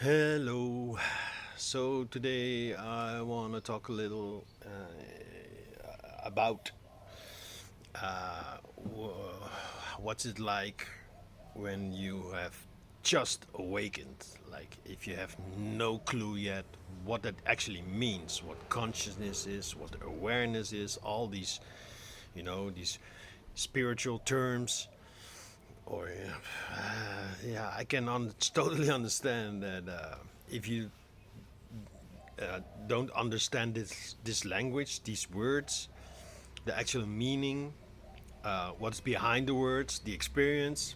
Hello. So today I want to talk a little about what's it like when you have just awakened. Like if you have no clue yet what that actually means, what consciousness is, what awareness is, all these, these spiritual terms. Or yeah, I can totally understand that if you don't understand this language, these words, the actual meaning, what's behind the words, the experience,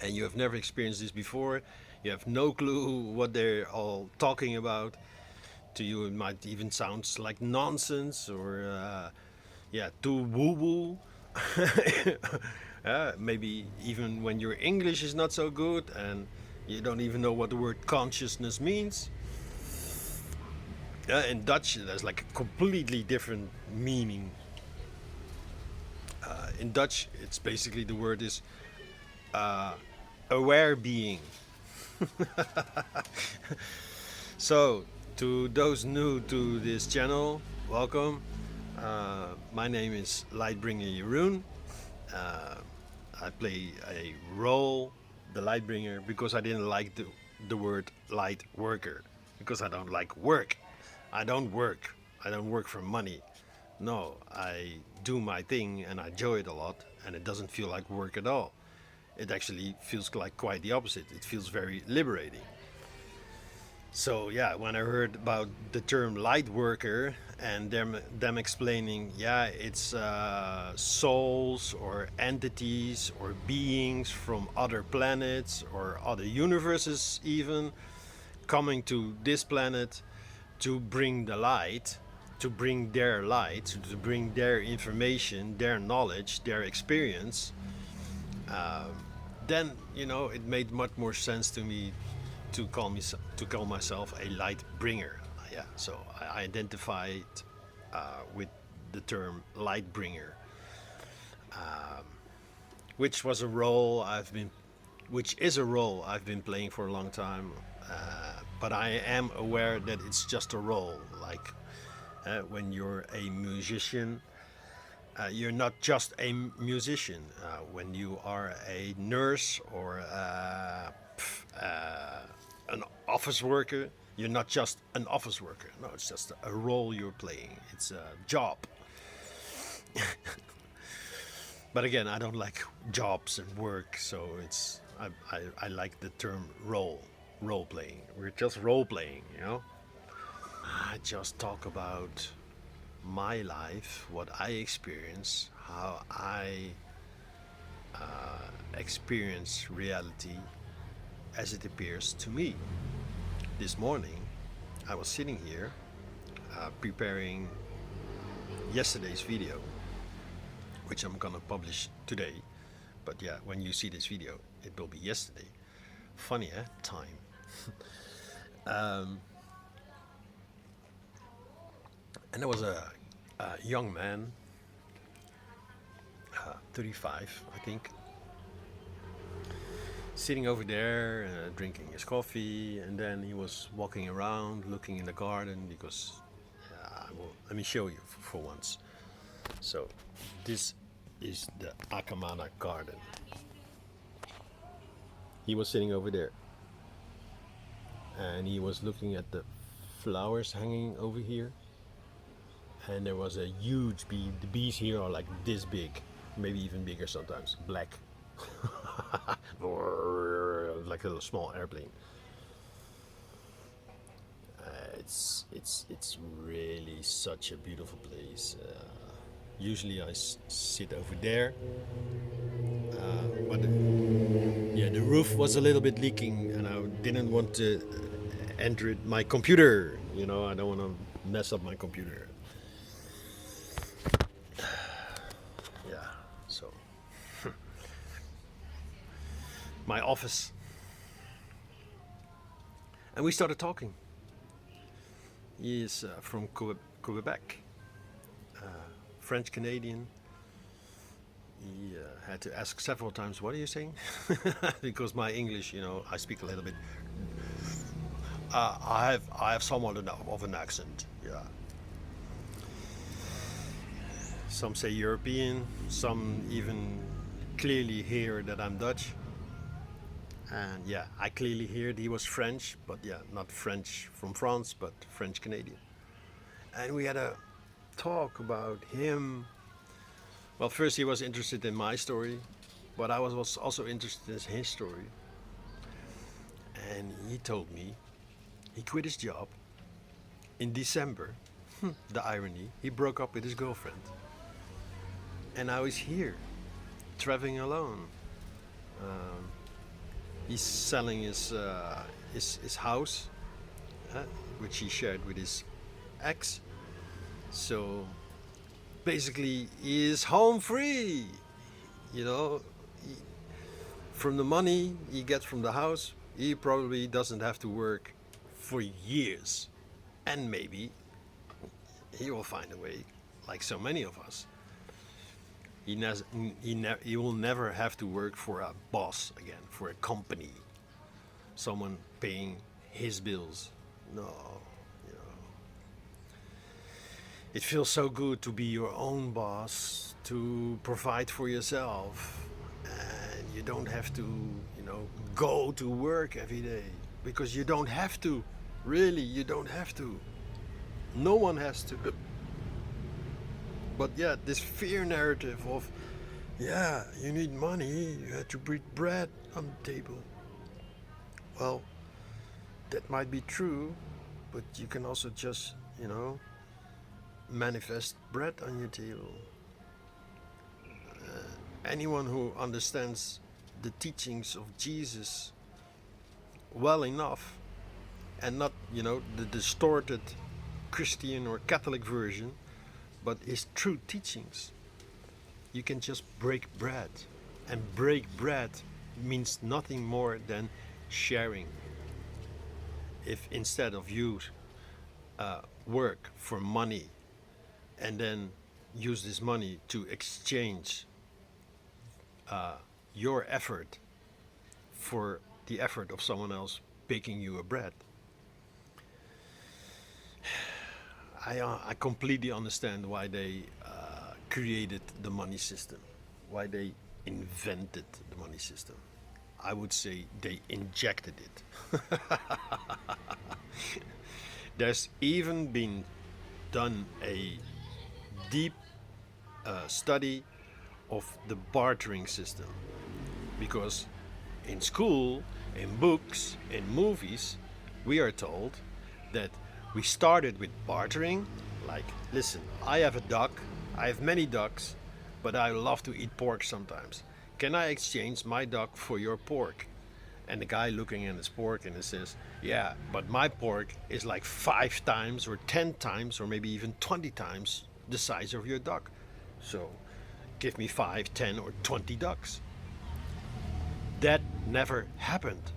and you have never experienced this before, you have no clue what they're all talking about. To you, it might even sound like nonsense or yeah, too woo woo. Maybe even when your English is not so good and you don't even know what the word consciousness means. In Dutch, there's like a completely different meaning. In Dutch, it's basically the word is aware being. So, to those new to this channel, welcome. My name is Lightbringer Jeroen. Uh, I play a role, the Lightbringer, because I didn't like the word light worker, because I don't like work. I don't work. I don't work for money. No, I do my thing and I enjoy it a lot, and it doesn't feel like work at all. It actually feels like quite the opposite. It feels very liberating. So yeah, when I heard about the term light worker and them explaining, yeah, it's souls or entities or beings from other planets or other universes even coming to this planet to bring the light, to bring their light, to bring their information, their knowledge, their experience, then it made much more sense to me to call myself a light bringer. Yeah, so I identified with the term light bringer, which was a role I've been, which is a role I've been playing for a long time. But I am aware that it's just a role. Like when you're a musician, you're not just a musician. When you are a nurse or an office worker, you're not just an office worker. No, it's just a role you're playing. It's a job. But again, I don't like jobs and work, so I like the term role playing. We're just role playing, you know. I just talk about my life, what I experience, how I experience reality as it appears to me. This morning, I was sitting here preparing yesterday's video, which I'm gonna publish today. But yeah, when you see this video, it will be yesterday. Funny, eh? Time. And there was a young man, 35, I think, sitting over there, drinking his coffee, and then he was walking around, looking in the garden because, let me show you for once. So, this is the Akamana garden. He was sitting over there, and he was looking at the flowers hanging over here, and there was a huge bee. The bees here are like this big, maybe even bigger sometimes, black, or like a little small airplane. It's really such a beautiful place. Usually I sit over there, but yeah, the roof was a little bit leaking, and I didn't want to enter my computer. I don't want to mess up my computer. Yeah, so my office, and we started talking. He is from Quebec, French Canadian. He had to ask several times, "What are you saying?" Because my English, I speak a little bit I have somewhat of an accent. Yeah, some say European, some even clearly hear that I'm Dutch. And yeah, I clearly heard he was French, but yeah, not French from France, but French Canadian. And we had a talk about him. Well, first he was interested in my story, but I was also interested in his story. And he told me he quit his job in December. The irony, he broke up with his girlfriend. And now he's here, traveling alone. He's selling his house, uh, which he shared with his ex. So basically, he is home free. You know, he, from the money he gets from the house, he probably doesn't have to work for years. And maybe he will find a way, like so many of us. He will never have to work for a boss again, for a company, someone paying his bills. No, you know, it feels so good to be your own boss, to provide for yourself, and you don't have to, go to work every day because you don't have to. Really, you don't have to. No one has to. But yeah, this fear narrative of, yeah, you need money, you have to bring bread on the table. Well, that might be true, but you can also just, manifest bread on your table. Anyone who understands the teachings of Jesus well enough and not, the distorted Christian or Catholic version, but his true teachings, you can just break bread. And break bread means nothing more than sharing. If instead of you work for money and then use this money to exchange your effort for the effort of someone else baking you a bread, I completely understand why they created the money system, why they invented the money system. I would say they injected it. There's even been done a deep study of the bartering system because in school, in books, in movies, we are told that we started with bartering. Like, listen, I have a duck, I have many ducks, but I love to eat pork sometimes. Can I exchange my duck for your pork? And the guy looking at his pork and he says, yeah, but my pork is like 5 times or 10 times or maybe even 20 times the size of your duck. So give me 5, 10, or 20 ducks. That never happened.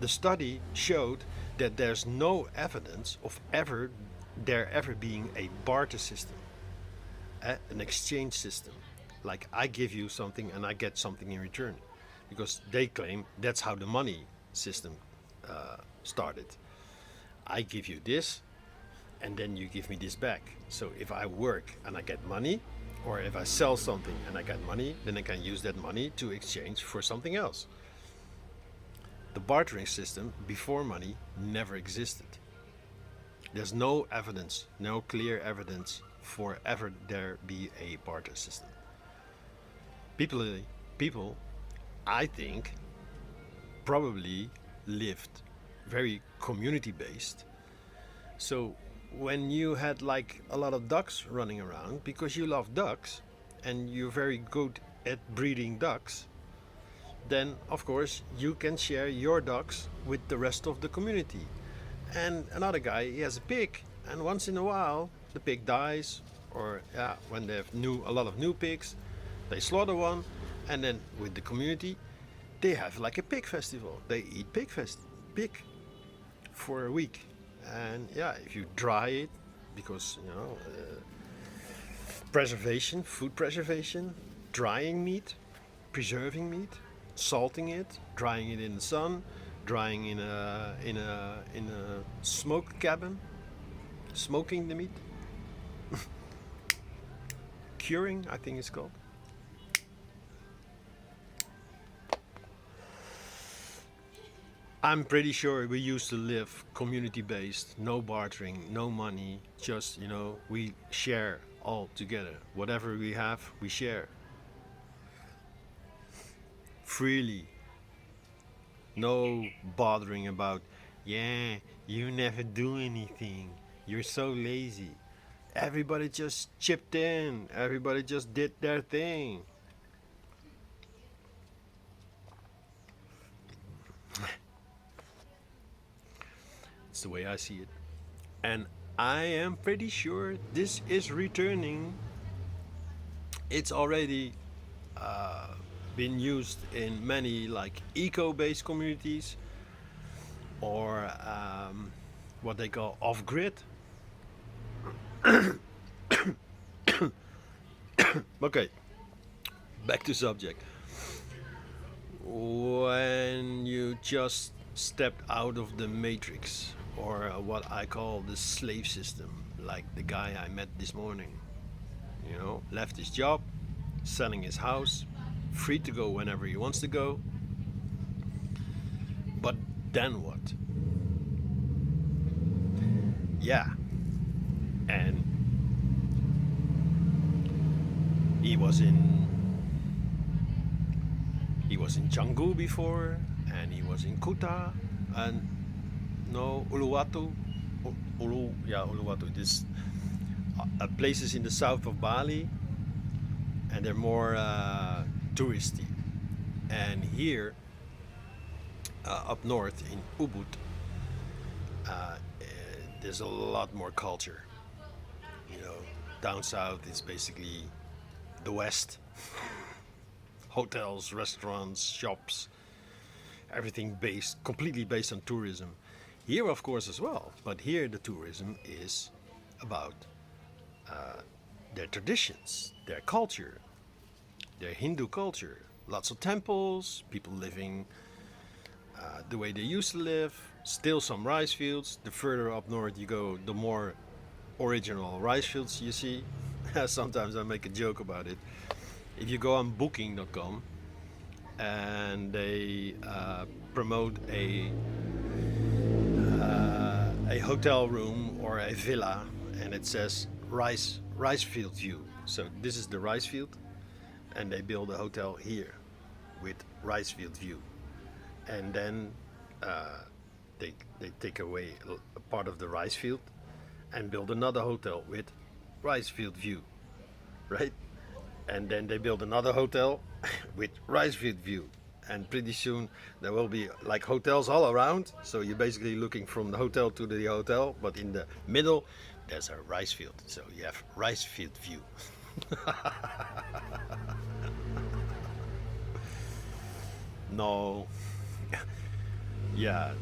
The study showed that there's no evidence of there ever being a barter system, an exchange system. Like I give you something and I get something in return. Because they claim that's how the money system started. I give you this and then you give me this back. So if I work and I get money, or if I sell something and I get money, then I can use that money to exchange for something else. The bartering system before money never existed. There's no evidence, no clear evidence for ever there be a barter system. People, I think, probably lived very community based. So when you had like a lot of ducks running around because you love ducks and you're very good at breeding ducks, then of course you can share your ducks with the rest of the community. And another guy, he has a pig, and once in a while the pig dies, or yeah, when they have a lot of new pigs, they slaughter one, and then with the community they have like a pig festival. They eat pig for a week, and yeah, if you dry it, because preservation, food preservation, drying meat, preserving meat, salting it, drying it in the sun, drying in a smoke cabin, smoking the meat, curing, I think it's called. I'm pretty sure we used to live community based, no bartering, no money, just, we share all together. Whatever we have, we share freely. No bothering about, yeah, you never do anything. You're so lazy. Everybody just chipped in, everybody just did their thing. It's the way I see it. And I am pretty sure this is returning. It's already been used in many like eco-based communities or what they call off-grid. Okay, back to subject. When you just stepped out of the matrix or what I call the slave system, like the guy I met this morning, left his job, selling his house, free to go whenever he wants to go. But then what? Yeah. And he was in Canggu before, and he was in Kuta, and no Uluwatu, Uluwatu. This places in the south of Bali, and they're more touristy. And here, up north in Ubud, there's a lot more culture. Down south it's basically the West. Hotels, restaurants, shops, everything completely based on tourism. Here, of course, as well. But here, the tourism is about their traditions, their culture, their Hindu culture. Lots of temples, people living the way they used to live. Still some rice fields. The further up north you go, the more original rice fields you see. Sometimes I make a joke about it. If you go on booking.com and they promote a hotel room or a villa and it says rice field view. So this is the rice field and they build a hotel here with rice field view. And then they take away a part of the rice field and build another hotel with rice field view, right? And then they build another hotel with rice field view, and pretty soon there will be like hotels all around, so you're basically looking from the hotel to the hotel, but in the middle there's a rice field, so you have rice field view. No. Yeah.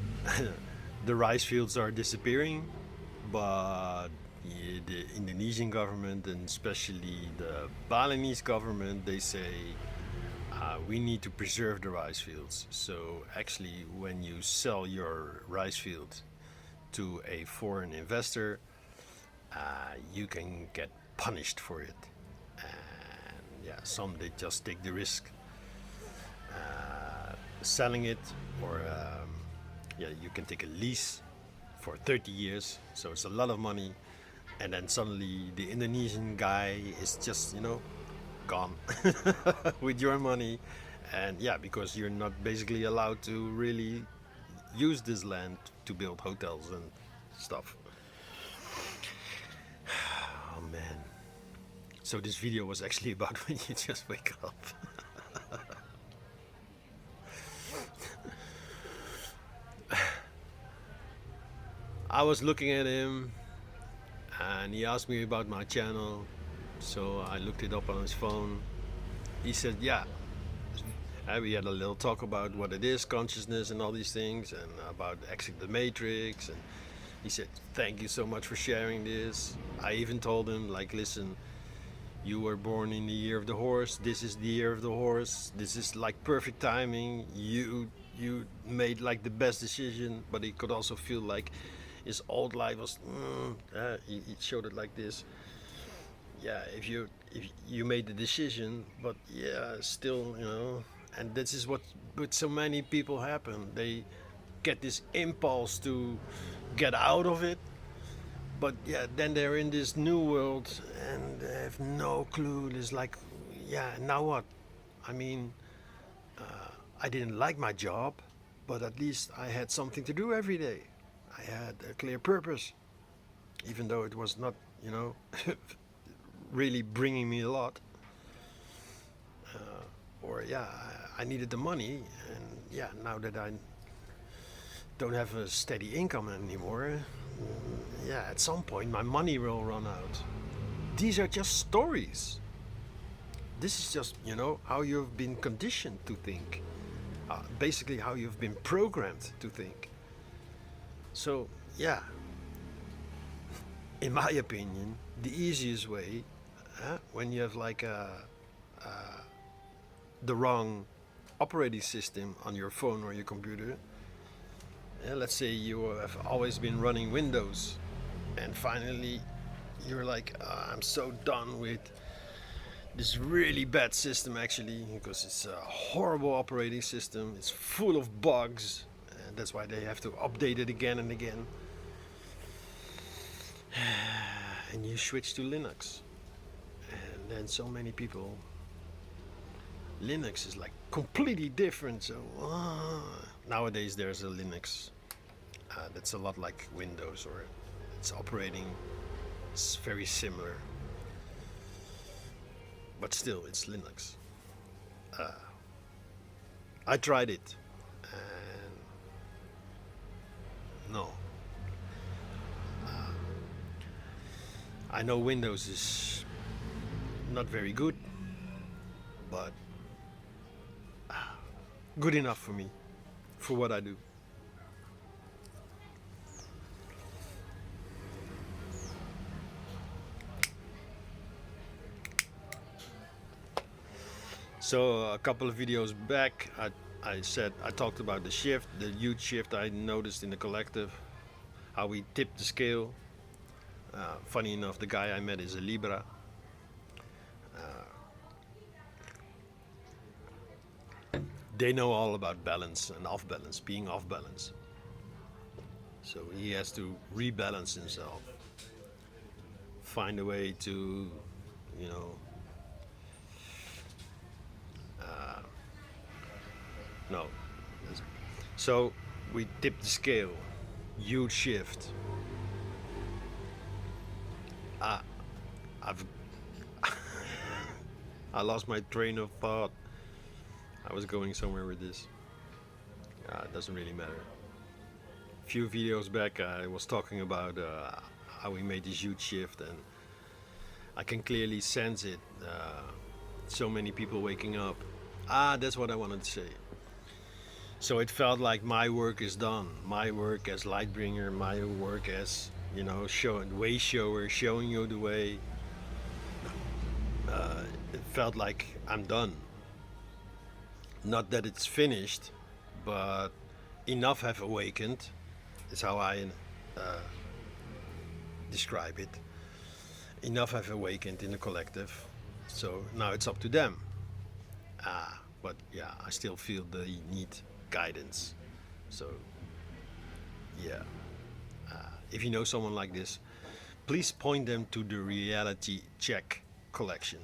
The rice fields are disappearing, but the Indonesian government and especially the Balinese government, they say we need to preserve the rice fields. So actually, when you sell your rice field to a foreign investor, you can get punished for it. And yeah, some they just take the risk selling it, or you can take a lease for 30 years, so it's a lot of money, and then suddenly the Indonesian guy is just gone with your money, and yeah, because you're not basically allowed to really use this land to build hotels and stuff. Oh man. So this video was actually about when you just wake up. I was looking at him and he asked me about my channel, so I looked it up on his phone. He said, yeah, we had a little talk about what it is, consciousness and all these things, and about exit the matrix, and he said, thank you so much for sharing this. I even told him, like, listen, you were born in the year of the horse, this is the year of the horse, this is like perfect timing, you you made like the best decision, but he could also feel like his old life was. He showed it like this. Yeah, if you made the decision, but yeah, still, and this is what with so many people happen. They get this impulse to get out of it, but yeah, then they're in this new world and they have no clue. It's like, yeah, now what? I mean, I didn't like my job, but at least I had something to do every day. I had a clear purpose, even though it was not, really bringing me a lot. Or yeah, I needed the money, and yeah, now that I don't have a steady income anymore, yeah, at some point my money will run out. These are just stories. This is just, how you've been conditioned to think. Basically, how you've been programmed to think. So, yeah, in my opinion, the easiest way, when you have like the wrong operating system on your phone or your computer, let's say you have always been running Windows, and finally you're like, I'm so done with this really bad system, actually, because it's a horrible operating system. It's full of bugs, and that's why they have to update it again and again. And you switch to Linux, and then so many people, Linux is like completely different. So nowadays there's a Linux that's a lot like Windows, or it's operating, it's very similar, but still it's Linux. I tried it, and no. I know Windows is not very good, but good enough for me, for what I do. So a couple of videos back, I talked about the shift, the huge shift I noticed in the collective, how we tipped the scale. Funny enough, the guy I met is a Libra. They know all about balance and off balance, being off balance. So he has to rebalance himself, find a way to, you know, no. So we tipped the scale, huge shift. I've I lost my train of thought. I was going somewhere with this. It doesn't really matter. A few videos back, I was talking about how we made this huge shift, and I can clearly sense it. So many people waking up. That's what I wanted to say. So it felt like my work is done. My work as Lightbringer, my work as, way shower, showing you the way. It felt like I'm done. Not that it's finished, but enough have awakened, is how I describe it. Enough have awakened in the collective, so now it's up to them. But yeah, I still feel they need guidance. So yeah, if you know someone like this, please point them to the Reality Check collection.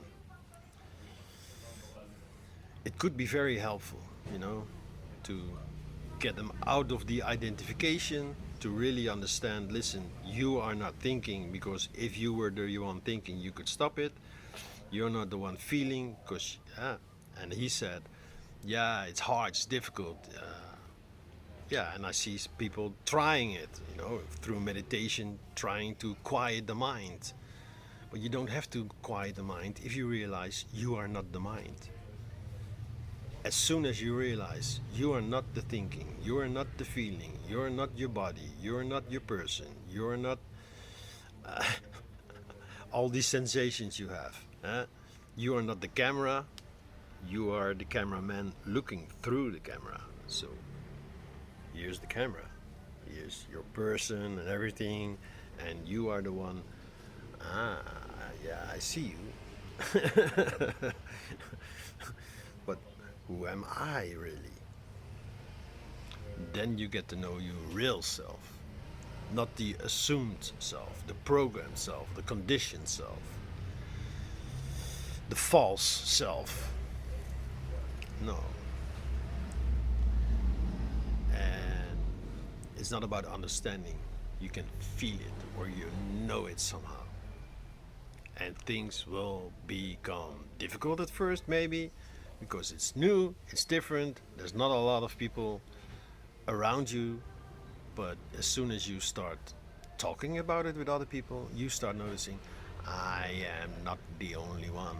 It could be very helpful, to get them out of the identification, to really understand, listen, you are not thinking, because if you were the one thinking, you could stop it. You're not the one feeling, because, and he said, yeah, it's hard, it's difficult. And I see people trying it, through meditation, trying to quiet the mind. But you don't have to quiet the mind if you realize you are not the mind. As soon as you realize you are not the thinking, you are not the feeling, you are not your body, you are not your person, you are not all these sensations you have. You are not the camera, you are the cameraman looking through the camera. So here's the camera, here's your person and everything, and you are the one. Ah, yeah, I see you. But who am I really? Then you get to know your real self, not the assumed self, the programmed self, the conditioned self, the false self. No. And it's not about understanding. You can feel it or you know it somehow. And things will become difficult at first, maybe, because it's new, it's different, there's not a lot of people around you. But as soon as you start talking about it with other people, you start noticing I am not the only one.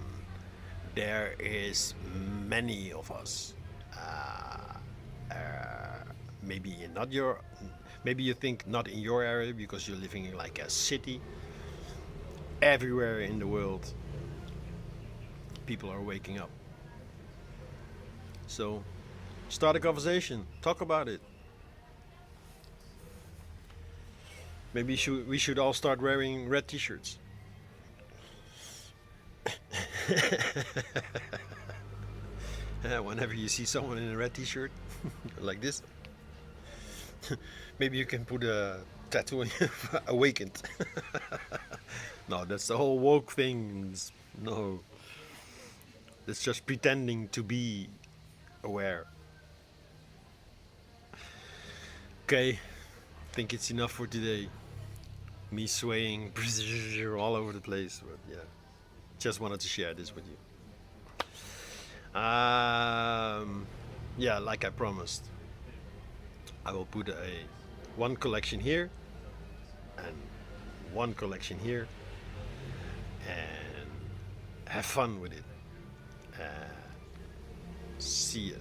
There is many of us. Maybe in not your, maybe you think not in your area because you're living in like a city. Everywhere in the world, people are waking up. So, start a conversation. Talk about it. Maybe we should all start wearing red T-shirts. Whenever you see someone in a red T-shirt, like this, maybe you can put a tattoo on you, awakened. No, that's the whole woke thing. No, it's just pretending to be aware. Okay, I think it's enough for today. Me swaying all over the place, but yeah, just wanted to share this with you. Yeah, like I promised, I will put a one collection here and one collection here, and have fun with it. See ya.